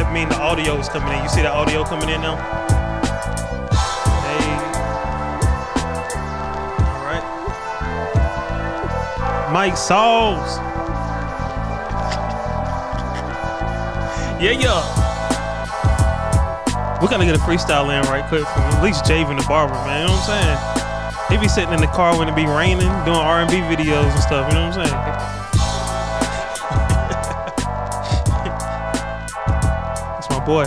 that mean the audio is coming in. You see that audio coming in now? Hey. All right. Mike Sauls. Yeah. We gotta get a freestyle in right quick from at least Javen the Barber, man. You know what I'm saying? He be sitting in the car when it be raining, doing R&B videos and stuff. You know what I'm saying? That's my boy.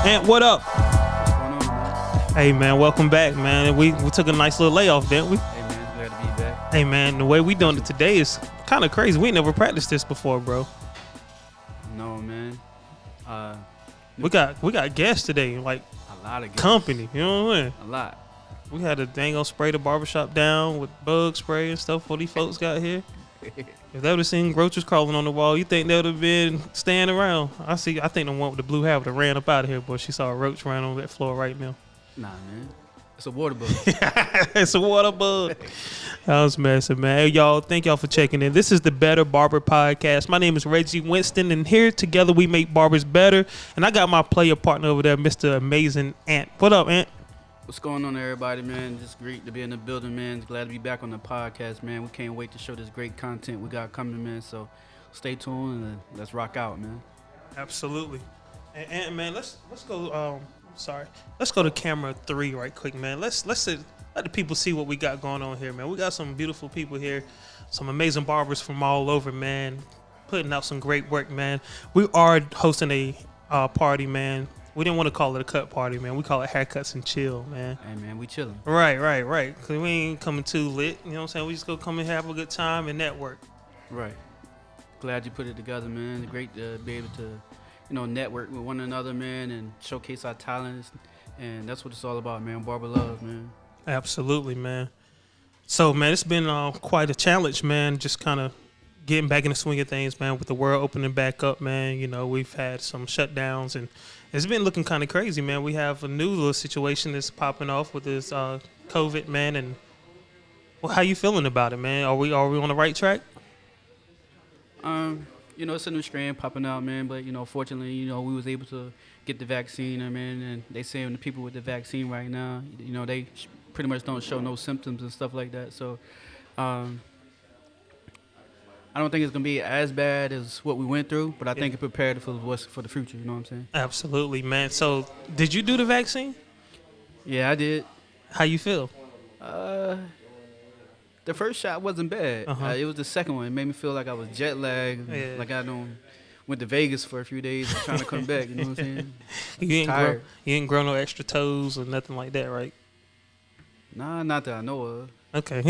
Ant, what up? What's going on, man? Hey, man, welcome back, man. We took a nice little layoff, didn't we? Hey, man, glad to be back. Hey, man, the way we doing it today is kind of crazy. We ain't never practiced this before, bro. No, man. We got guests today, like A lot of guests. company. You know what I mean? A lot. We had a dang old spray the barbershop down with bug spray and stuff before these folks got here. If they would have seen roaches crawling on the wall, you think they would have been staying around? I think the one with the blue hat would have ran up out of here, but she saw a roach run on that floor right now. Nah, man. It's a water bug. It's a water bug. I was messing, man. Hey, y'all, thank y'all for checking in. This is the Better Barber Podcast. My name is Reggie Winston, and here together we make barbers better. And I got my player partner over there, Mr. Amazing Ant. What up, Ant? What's going on, everybody, man? Just great to be in the building, man. Glad to be back on the podcast, man. We can't wait to show this great content we got coming, man. So stay tuned and let's rock out, man. Absolutely. And Ant, man, let's go. Let's go to camera 3 right quick, man. Let the people see what we got going on here, man. We got some beautiful people here, some amazing barbers from all over, man, putting out some great work, man. We are hosting a party, man. We didn't want to call it a cut party, man. We call it haircuts and chill, man. Hey, man, we chilling. Right. Because we ain't coming too lit, you know what I'm saying? We just go come and have a good time and network. Right. Glad you put it together, man. It's great to be able to, network with one another, man, and showcase our talents. And that's what it's all about, man. Barber love, man. Absolutely, man. So, man, it's been quite a challenge, man, just kind of getting back in the swing of things, man, with the world opening back up, man. You know, we've had some shutdowns, and it's been looking kind of crazy, man. We have a new little situation that's popping off with this COVID, man, and how you feeling about it, man? Are we on the right track? It's a new strain popping out, man, but, fortunately, we was able to get the vaccine, man, and they saying the people with the vaccine right now, they pretty much don't show no symptoms and stuff like that. So I don't think it's going to be as bad as what we went through, but I think it prepared for the future, you know what I'm saying? Absolutely, man. So did you do the vaccine? Yeah, I did. How you feel? The first shot wasn't bad. Uh-huh. It was the second one. It made me feel like I was jet lagged, like I went to Vegas for a few days and trying to come back, you know what I'm saying? You didn't grow no extra toes or nothing like that, right? Nah, not that I know of. Okay.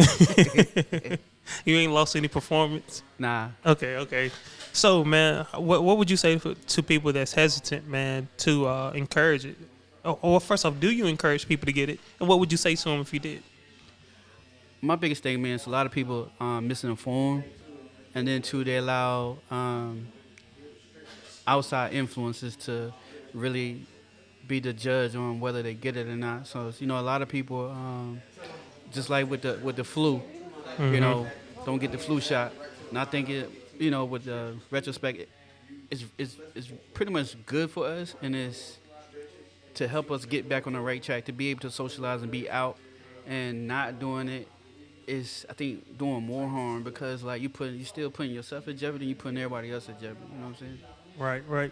You ain't lost any performance? Nah. Okay. So, man, what would you say to people that's hesitant, man, to encourage it? Or first off, do you encourage people to get it? And what would you say to them if you did? My biggest thing, man, is a lot of people misinformed. And then, too, they allow outside influences to really be the judge on whether they get it or not. So, a lot of people, just like with the flu, Mm-hmm. Don't get the flu shot. And I think it, with the retrospect, it's pretty much good for us, and it's to help us get back on the right track, to be able to socialize and be out, and not doing it is, I think, doing more harm, because like you still putting yourself at jeopardy, you putting everybody else at jeopardy. You know what I'm saying? Right.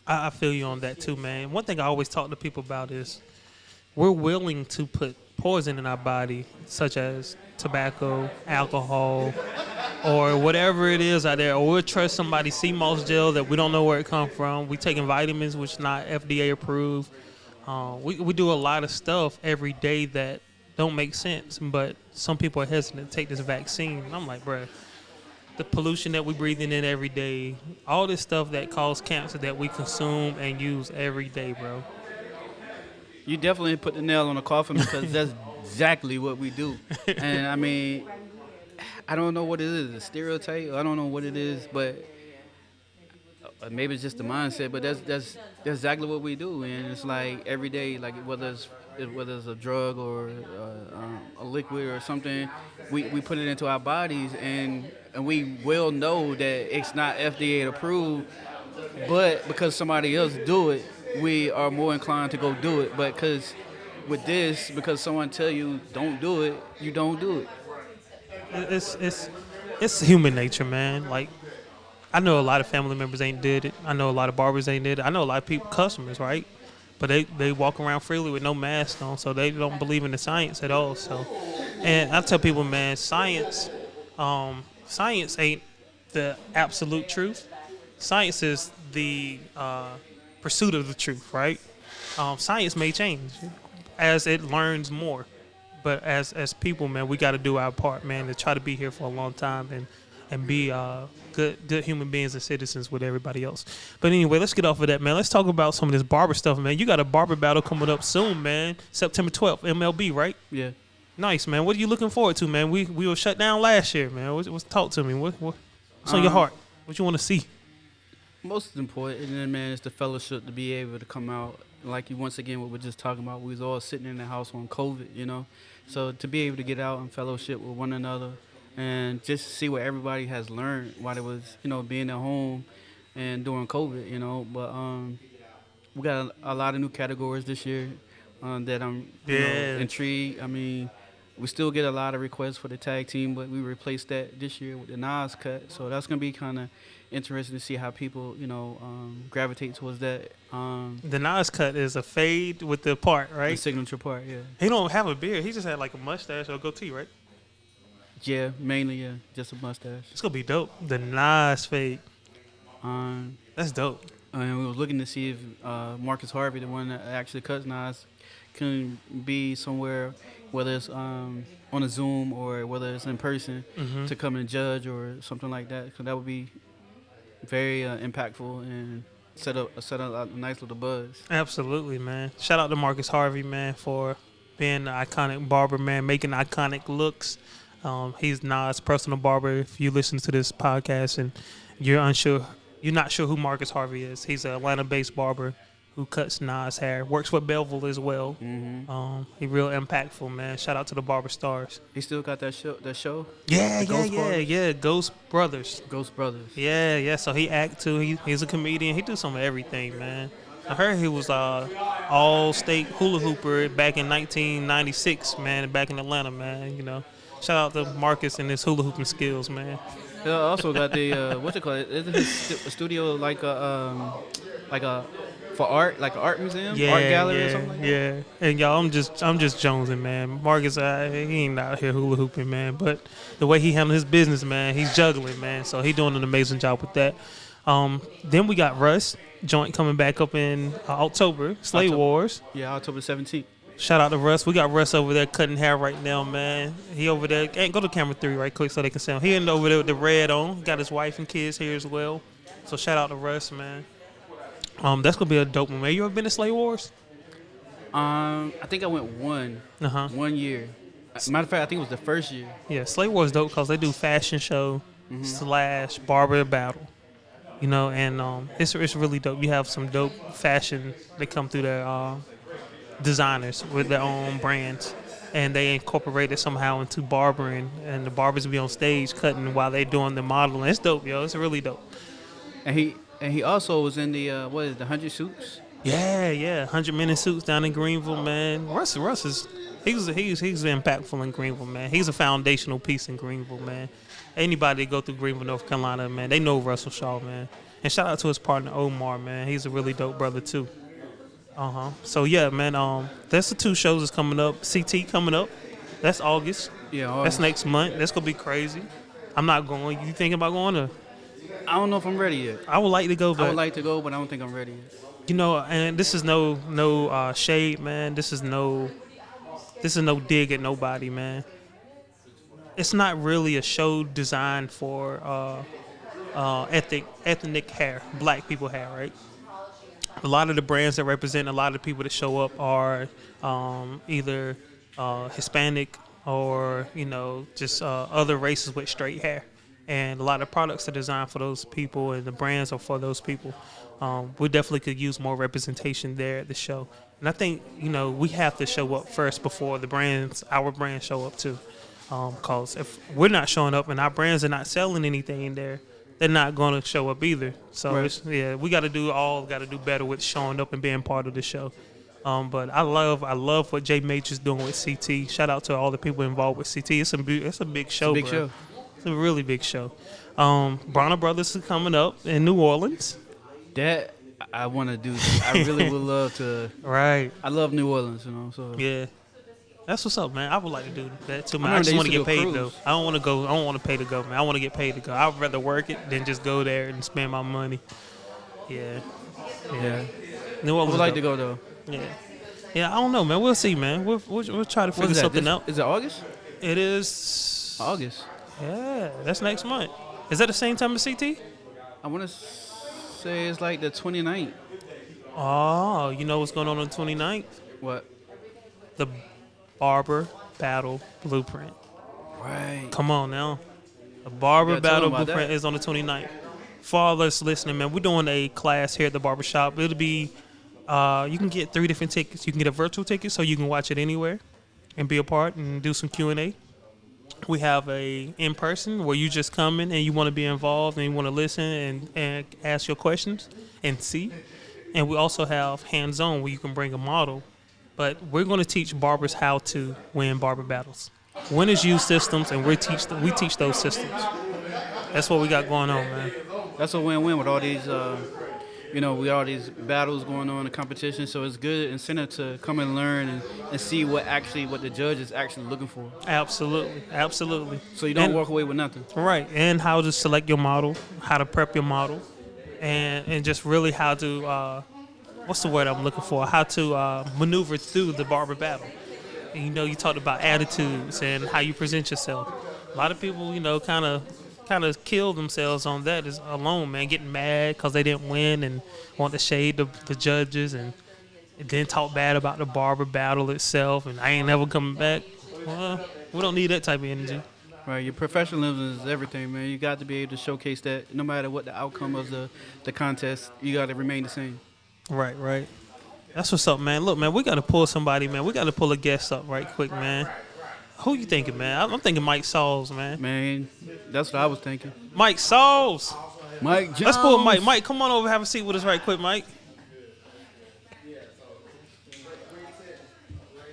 I feel you on that too, man. One thing I always talk to people about is we're willing to put poison in our body, such as tobacco, alcohol, or whatever it is out there. Or we'll trust somebody's sea moss gel that we don't know where it come from. We taking vitamins which not FDA approved. We do a lot of stuff every day that don't make sense, but some people are hesitant to take this vaccine. And I'm like, bruh, the pollution that we breathing in every day, all this stuff that causes cancer that we consume and use every day, bro. You definitely put the nail on the coffin, because that's exactly what we do. And I mean, I don't know what it is, a stereotype. I don't know what it is, but maybe it's just the mindset, but that's exactly what we do, and it's like every day, like whether it's a drug or a liquid or something, we put it into our bodies, and we will know that it's not FDA approved, but because somebody else do it, we are more inclined to go do it. But because someone tell you don't do it, you don't do it. It's human nature, man. Like I know a lot of family members ain't did it. I know a lot of barbers ain't did it. I know a lot of people, customers, right? But they walk around freely with no mask on, so they don't believe in the science at all. So, and I tell people, man, science ain't the absolute truth. Science is the pursuit of the truth, right? Science may change as it learns more, but as people, man, we got to do our part, man, to try to be here for a long time and be good human beings and citizens with everybody else. But anyway, let's get off of that, man. Let's talk about some of this barber stuff, man. You got a barber battle coming up soon, man. September 12th, MLB, right? Yeah. Nice, man. What are you looking forward to, man? We were shut down last year, man. Talk to me. What's on your heart? What you want to see? Most important, man, is the fellowship to be able to come out. Like you once again, what we're just talking about, we was all sitting in the house on COVID, you know. So to be able to get out and fellowship with one another and just see what everybody has learned while it was, being at home and during COVID, But we got a lot of new categories this year that I'm intrigued. I mean, we still get a lot of requests for the tag team, but we replaced that this year with the Nas cut. So that's going to be kind of interesting to see how people, gravitate towards that. The Nas cut is a fade with the part, right? The signature part, yeah. He don't have a beard. He just had like a mustache or a goatee, right? Yeah, mainly, yeah. Just a mustache. It's going to be dope. The Nas fade. That's dope. And we were looking to see if Marcus Harvey, the one that actually cuts Nas, can be somewhere, whether it's on a Zoom or whether it's in person, to come and judge or something like that. Because that would be very impactful and set up a nice little buzz. Absolutely, man. Shout out to Marcus Harvey, man, for being an iconic barber, man, making iconic looks. He's Nas' personal barber. If you listen to this podcast and you're not sure who Marcus Harvey is, he's an Atlanta-based barber who cuts Nas' hair. Works with Belleville as well. He real impactful, man. Shout out to the Barber Stars. He still got that show? Yeah. Ghost Brothers. Ghost Brothers. Yeah. So he act too. He's a comedian. He do some of everything, man. I heard he was all-state hula hooper back in 1996, man, back in Atlanta, man. Shout out to Marcus and his hula hooping skills, man. He also got the what's it called? Isn't his studio like a for art, like an art museum, art gallery or something like that? Yeah. And y'all, I'm just jonesing, man. Marcus, he ain't out here hula hooping, man. But the way he handled his business, man, he's juggling, man. So he doing an amazing job with that. Then we got Russ joint coming back up in October, Slave Wars. Yeah, October 17th. Shout out to Russ. We got Russ over there cutting hair right now, man. He over there. Hey, go to camera 3 right quick so they can see him. He in over there with the red on. He got his wife and kids here as well. So shout out to Russ, man. That's gonna be a dope one, man. You ever been to Slave Wars? I think I went one 1 year. Matter of fact, I think it was the first year. Yeah, Slave Wars dope because they do fashion show / barber battle. And it's really dope. You have some dope fashion that come through their designers with their own brands, and they incorporate it somehow into barbering, and the barbers be on stage cutting while they doing the modeling. It's dope, yo. It's really dope. And he also was in the the 100 Suits. Yeah, 100 Men in Suits down in Greenville, man. Russ is he's impactful in Greenville, man. He's a foundational piece in Greenville, man. Anybody that go through Greenville, North Carolina, man, they know Russell Shaw, man. And shout out to his partner Omar, man. He's a really dope brother too. So yeah, man. That's the 2 shows that's coming up. CT coming up. That's August. Yeah, that's next month. That's gonna be crazy. I'm not going. You thinking about going to? I don't know if I'm ready yet. I would like to go, but but I don't think I'm ready yet. And this is no shade, man. This is no dig at nobody, man. It's not really a show designed for ethnic hair, black people hair, right? A lot of the brands that represent a lot of the people that show up are either Hispanic or just other races with straight hair. and a lot of products are designed for those people, and the brands are for those people. We definitely could use more representation there at the show. And I think, we have to show up first before our brands show up too. Because if we're not showing up and our brands are not selling anything in there, they're not going to show up either. So, Right. we got to do better with showing up and being part of the show. But I love what Jay Major's doing with CT. Shout out to all the people involved with CT. It's a big show, Big bro. show. It's a really big show. Bronner Brothers is coming up in New Orleans. That I want to do. I really would love to. Right. I love New Orleans, So Yeah. That's what's up, man. I would like to do that too, man. I I remember just they want to used get to do paid a though. cruise. I don't want to go. I don't want to pay to go, man. I want to get paid to go. I'd rather work it than just go there and spend my money. Yeah. yeah. New I Orleans. would like though. to go though. Yeah. Yeah. I don't know, man. We'll see, man. We'll try to figure What is that? something out. Is it August? It is. August. Yeah. That's next month. Is that the same time as CT? I want to say it's like the 29th. Oh, you know what's going on the 29th? What? The Barber Battle Blueprint. Right. Come on now. The Barber gotta tell Battle them about Blueprint that. is on the 29th. For all us listening, man, we're doing a class here at the barbershop. It'll be, you can get 3 different tickets. You can get a virtual ticket so you can watch it anywhere and be a part and do some Q&A. We have a in-person where you just come in and you want to be involved and you want to listen and ask your questions and see. And we also have hands-on where you can bring a model. But we're going to teach barbers how to win barber battles. Winners use systems, and we teach those systems. That's what we got going on, man. That's a win-win with all these, we all these battles going on, the competition. So it's good incentive to come and learn and see what the judge is actually looking for. Absolutely. So you don't And- walk away with nothing. Right, and how to select your model, how to prep your model, and just really how to, what's the word I'm looking for? How to maneuver through the barber battle. And, you talked about attitudes and how you present yourself. A lot of people, kind of kill themselves on that alone, man, getting mad because they didn't win and want to shade the judges and then talk bad about the barber battle itself and I ain't never coming back. Well, we don't need that type of energy. Right, your professionalism is everything, man. You got to be able to showcase that no matter what the outcome of the contest, you got to remain the same. Right. That's what's up, man. Look, man, we got to pull somebody, man. We got to pull a guest up right quick, man. Who you thinking, man? I'm thinking Mike Sauls, man. Man, that's what I was thinking. Mike Sauls. Mike Jones. Let's pull Mike. Mike, come on over, have a seat with us right quick, Mike.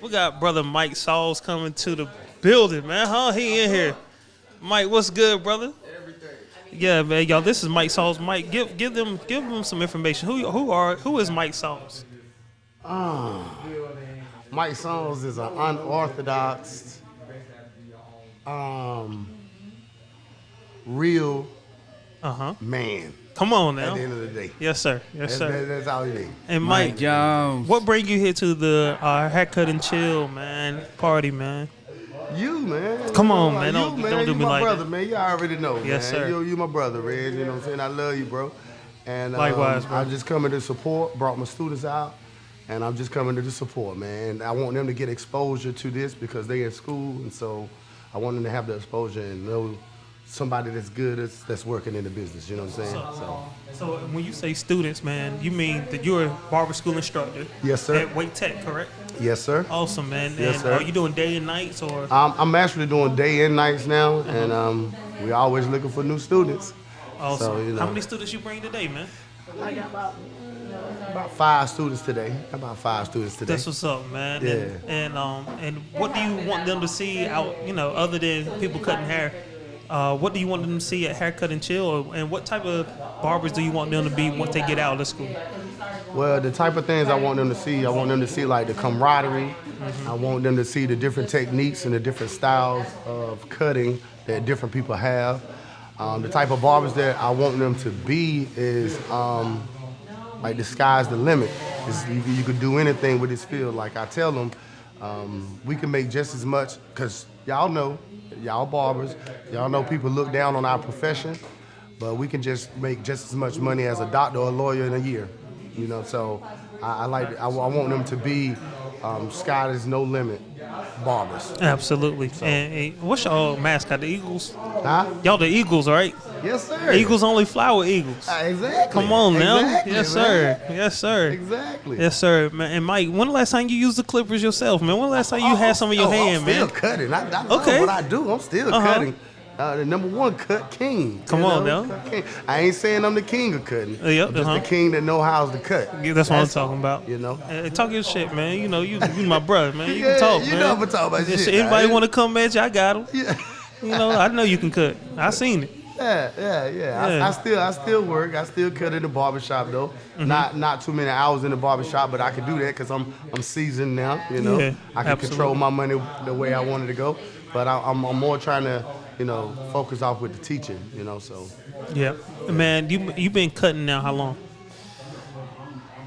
We got brother Mike Sauls coming to the building, man. Huh? He in here. Mike, what's good, brother? Yeah, man, y'all. This is Mike Sauls. Mike, give them some information. Who is Mike Sauls? Mike Sauls is an unorthodox, real man. Come on At now. the end of the day, Yes, sir. Yes, sir. that's all you need. And Mike Mike, Jones. what bring you here to the haircut and chill, man, party, man? You man, Come on, You man. know, Don't you, do you me my like brother, that. man. You already know, Yes, man. sir. You my brother, Reg. You know what I'm saying? I love you, bro. And Likewise, bro. I'm just coming to support. Brought my students out, and I'm just coming to support, man. I want them to get exposure to this because they in school, and so I want them to have the exposure and know somebody that's good that's working in the business. You know what I'm saying? So when you say students, man, you mean that you're a barber school instructor? Yes, sir. At Wake Tech, correct? Yes, sir. Awesome, man. Yes, and sir. Are you doing day and nights or? I'm actually doing day and nights now, and we're always looking for new students. Awesome. So, you know. How many students you bring today, man? I got about 5 students today. That's what's up, man. Yeah. And what do you want them to see out? Other than people cutting hair, what do you want them to see at Haircut and Chill? And what type of barbers do you want them to be once they get out of school? Well, the type of things I want them to see, like the camaraderie. I want them to see the different techniques and the different styles of cutting that different people have. The type of barbers that I want them to be is like the sky's the limit. You could do anything with this field. Like I tell them, we can make just as much, because y'all know, y'all barbers, y'all know people look down on our profession, but we can just make just as much money as a doctor or a lawyer in a year. So I want them to be sky is no limit. barbers. Absolutely. And what's your mascot? The Eagles? Huh? Y'all the Eagles, right? Yes, sir. Eagles only fly with Eagles. Exactly. Come on now. Exactly, Yes, man. sir. Yes, sir. Exactly. Yes, sir. Man, and Mike, when the last time you used the clippers yourself, man? When the last time you had some in your hand, I'm man? still cutting. I love Okay. what I do. I'm still cutting. The number one cut king. Come on now. Cut king. I ain't saying I'm the king of cutting. Yep, I'm just the king that know how to cut. Yeah, that's what I'm talking about. You know. Hey, talk your shit, man. You know, you my brother, man. You Yeah, can talk, you man. know I'm talking about shit, Anybody right? want to come at you, I got them. Yeah. You know, I know you can cut. I seen it. Yeah. Yeah. I still work. I still cut in the barbershop though. Not too many hours in the barbershop, but I can do that because I'm seasoned now. You know, Yeah, I can absolutely. control my money the way I want it to go. But I'm more trying to, focus off with the teaching. So Yeah, man. You been cutting now? How long?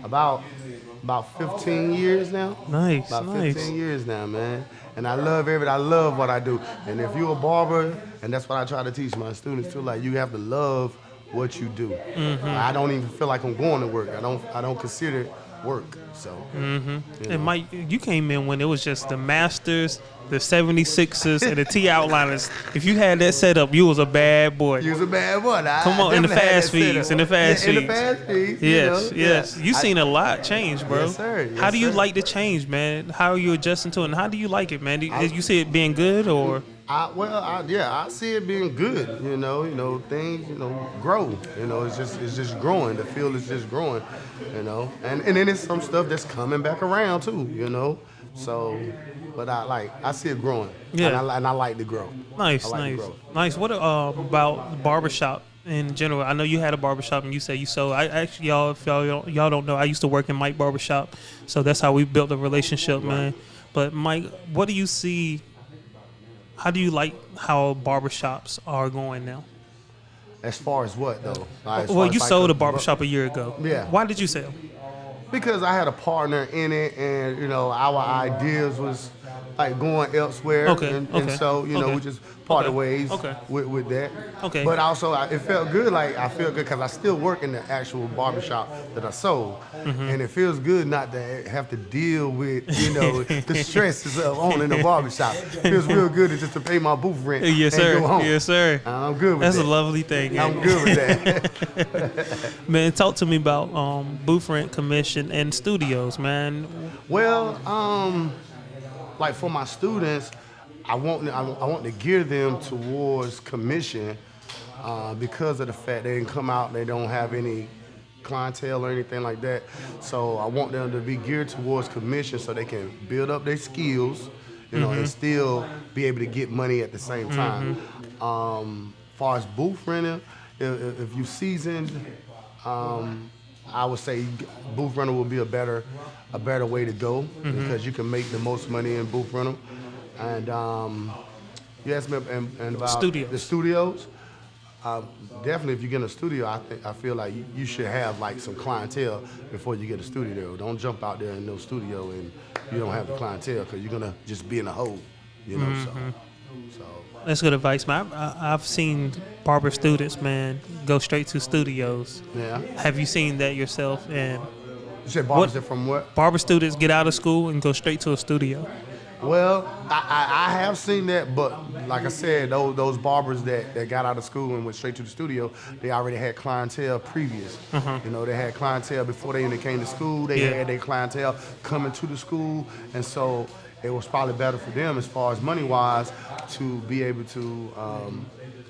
about 15 years now. Nice, About nice. 15 years now, man. And I love what I do. And if you're a barber, and that's what I try to teach my students too, like you have to love what you do. I don't even feel like I'm going to work. I don't consider it work. So And Mike, you came in when it was just the Masters, the 76ers, and the T Outliners. If you had that set up, you was a bad boy. you was a bad one. Come on, in the definitely had fast that set feeds, up. in the fast In the feeds. fast feeds. Yes, yes. Yeah. You seen a lot change, bro. Yes, sir. Yes, How do you sir. like the change, man? How are you adjusting to it? And how do you like it, man? You see it being good or? I see it being good. Things, grow. It's just growing. The field is just growing. And then it's some stuff that's coming back around too. So, but I see it growing. Yeah. And I like to grow. Nice, I like to nice, grow. nice. What about the barbershop in general? I know you had a barbershop and you said you sold. I actually, if y'all don't know, I used to work in Mike Barbershop, so that's how we built a relationship, man. But Mike, what do you see? How do you like how barbershops are going now? As far as what though? Well, you sold a barbershop a year ago. Yeah. Why did you sell? Because I had a partner in it, and our ideas was like going elsewhere. Okay, And okay, so okay. we just parted Okay, ways okay. with that. Okay. But also it felt good. Like I feel good because I still work in the actual barbershop that I sold, Mm-hmm. and it feels good not to have to deal with the stresses of owning a barbershop. It feels real good to pay my booth rent. Yes, and sir. Go home. Yes, sir. I'm good with That's that. a lovely thing. I'm man. good with that. Man, talk to me about booth rent, commission, and studios, man. Well, like for my students, I want to gear them towards commission because of the fact they didn't come out, they don't have any clientele or anything like that. So I want them to be geared towards commission so they can build up their skills, and still be able to get money at the same time. Far as booth renting, if you seasoned, I would say booth rental will be a better way to go because you can make the most money in booth rental. And you asked me and about Studios. the studios. Definitely, if you get in a studio, I feel like you should have like some clientele before you get a studio. Don't jump out there in no studio and you don't have the clientele because you're gonna just be in a hole, So That's good advice, man. I've seen barber students, man, go straight to studios. yeah. Have you seen that yourself? And You said barbers are from what? barber students get out of school and go straight to a studio. Well, I have seen that, but like I said, those barbers that got out of school and went straight to the studio, they already had clientele previous. They had clientele before they even came to school. They Yeah. had their clientele coming to the school, and so it was probably better for them as far as money-wise to be able to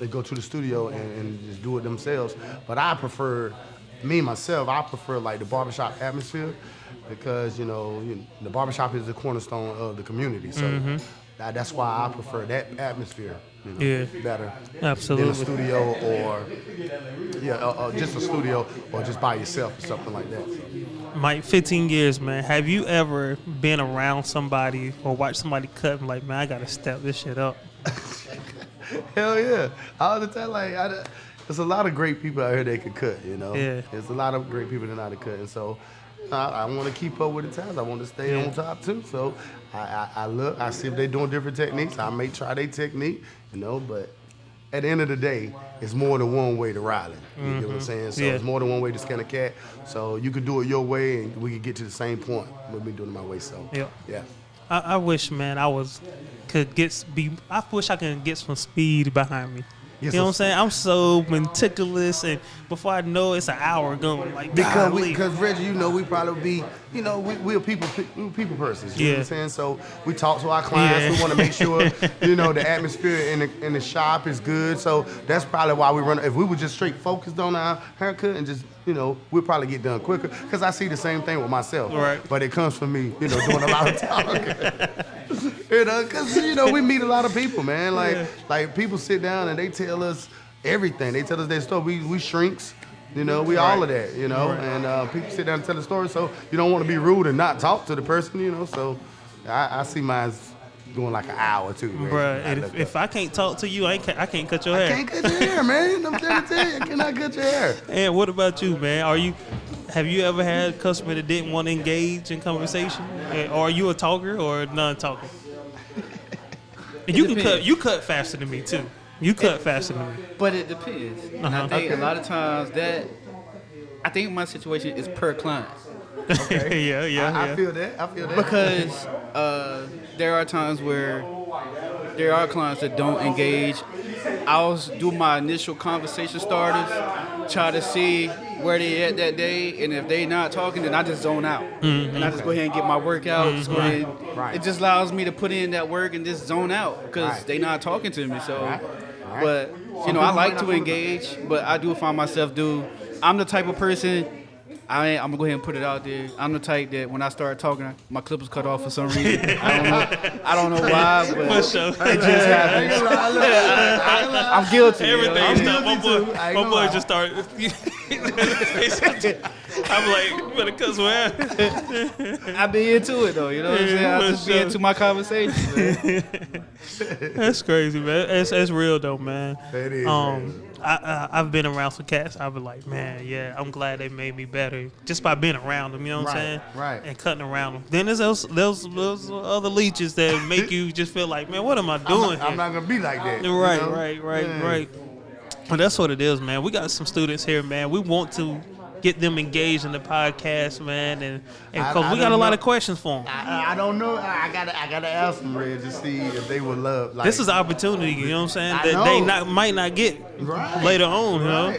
they go to the studio and just do it themselves. But I prefer like the barbershop atmosphere because, the barbershop is the cornerstone of the community. So that's why I prefer that atmosphere, better Absolutely. than a studio or just a studio or just by yourself or something like that. Mike, 15 years, man. Have you ever been around somebody or watched somebody cut and like, man, I got to step this shit up? Hell yeah. All the time, there's a lot of great people out here that can cut, Yeah. There's a lot of great people that know how to cut. And so I want to keep up with the times. I want to stay on top too. So I see if they're doing different techniques. I may try their technique, but at the end of the day, it's more than one way to ride it. You get what I'm saying? So Yeah. it's more than one way to skin a cat. So you could do it your way and we could get to the same point with me doing it my way. So Yeah. yeah. I wish, man, I wish I could get some speed behind me. You know what I'm saying? I'm so meticulous, and before I know it, it's an hour gone. Like, because Reggie, we probably be, we're people persons. You know what I'm saying? So we talk to our clients. Yeah. We want to make sure, the atmosphere in the shop is good. So that's probably why we run. If we were just straight focused on our haircut and just, we'll probably get done quicker. Because I see the same thing with myself. Right. But it comes from me, doing a lot of talking. Because, we meet a lot of people, man. Like people sit down and they tell us everything. They tell us their story. We shrinks, we all of that, and people sit down and tell the story. So you don't want to be rude and not talk to the person, So I see mine going like an hour or two. Bruh, and if I can't talk to you, I can't cut your hair. I can't cut your hair, man. I'm trying to tell you, I cannot cut your hair. And what about you, man? Have you ever had a customer that didn't want to engage in conversation? Or are you a talker or a non-talker? And you cut faster than me too. You cut faster than me. But it depends. And I think a lot of times I think my situation is per client. Okay. yeah. I feel that. Because there are times where there are clients that don't engage. I'll do my initial conversation starters, try to see where they at that day, and if they not talking, then I just zone out. Mm-hmm. And I just go ahead and get my work out. Mm-hmm. Just go ahead. Right. It just allows me to put in that work and just zone out because they not talking to me. So, but I like to engage, but I do find myself I'm the type of person. I'm gonna go ahead and put it out there. I'm the type that when I start talking, my clip was cut off for some reason. I don't know why, but it just happens. I'm guilty. Everything stopped. My boy just started. I'm like, you better cuss man. I be into it though, you know what I'm saying? I just be into my conversations, man. That's crazy, man. That's real though, man. That is. I've been around some cats. I've been like, man, yeah, I'm glad they made me better just by being around them. You know what I'm saying? Right. And cutting around them. Then there's those other leeches that make you just feel like, man, what am I doing? I'm not gonna be like that. Right. Well, that's what it is, man. We got some students here, man. We want to get them engaged in the podcast, man, and because we got a lot of questions for them. I don't know. I gotta ask them, Red, to see if they would love. This is an opportunity, you know what I'm saying? That they might not get later on, you know.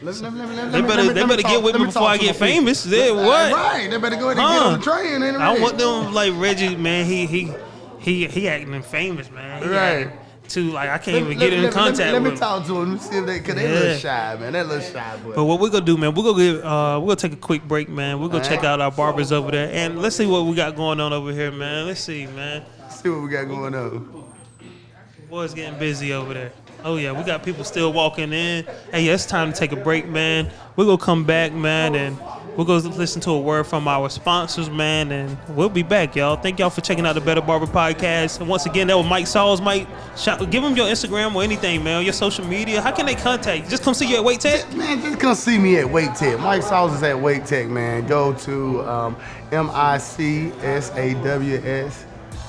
They better get with me before I get famous. What? Right. They better go ahead and get on the train. I want them like Reggie, man. He acting famous, man. Right. I can't even get in contact with him. Let me talk to him and see if they a little shy, man. That little shy boy. But what we're gonna do, man, we're gonna take a quick break, man. We're gonna check out our barbers over there, and let's see what we got going on over here, man. Let's see, man. See what we got going on. Boys getting busy over there. Oh yeah, we got people still walking in. Hey, it's time to take a break, man. We're gonna come back, man, and we're going to listen to a word from our sponsors, man, and we'll be back, y'all. Thank y'all for checking out the Better Barber Podcast. And once again, that was Mike Sauls. Mike, give them your Instagram or anything, man, your social media. How can they contact you? Just come see you at Wake Tech? Man, just come see me at Wake Tech. Mike Sauls is at Wake Tech, man. Go to MICSAWS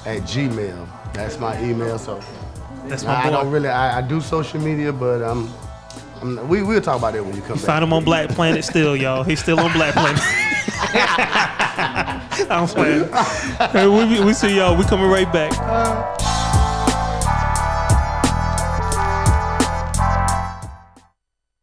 at Gmail. That's my email. So that's my boy. I do social media, but we'll talk about that when you come back. Find him on Black Planet still, y'all. He's still on Black Planet. I'm playing. Hey, we see y'all. We coming right back.